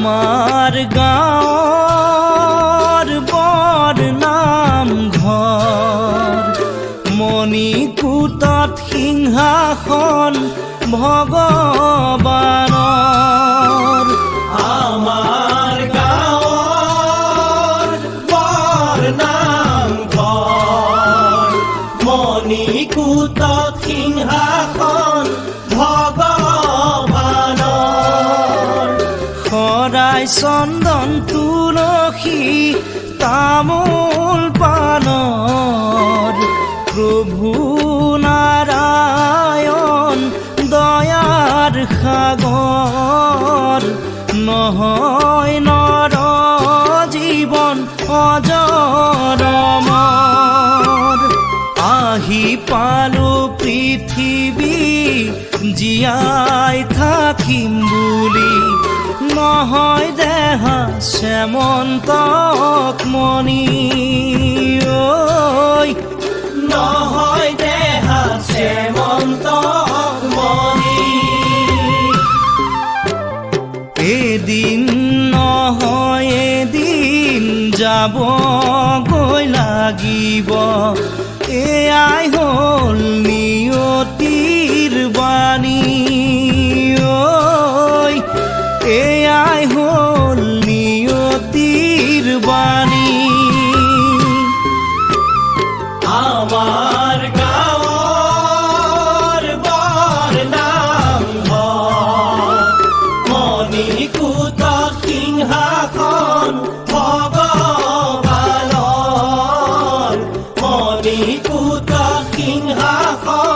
আমাৰ গাঁৱৰ বৰ নামঘৰ মণিকূটত সিংহাসন ভগৱানৰ আমাৰ গাঁৱৰ বৰ নামঘৰ মণিকূটত সিংহাসন ভগৱানৰ শৰাই চন্দন তুলসী তামোল পানৰ প্ৰভু নাৰায়ণ দয়াৰ সাগৰ নহয় নৰ জীৱন অজৰ অমৰ আহি পালো পৃথিৱী জীয়াই থাকিম বুলি নহয় দেহা শ্যামন্তক মণি ঐ নহয় দেহা শ্যামন্তক মণি এদিন নহয় এদিন যাবগৈ লাগিব এয়াই হ'ল নিয়তিৰ বাণী ঐ এয়াই হ'ল নিয়তিৰ বাণী আমাৰ গাঁৱৰ বৰ নামঘৰ মণিকূটত সিংহাসন ভগৱানৰ মণিকূটত সিংহাসন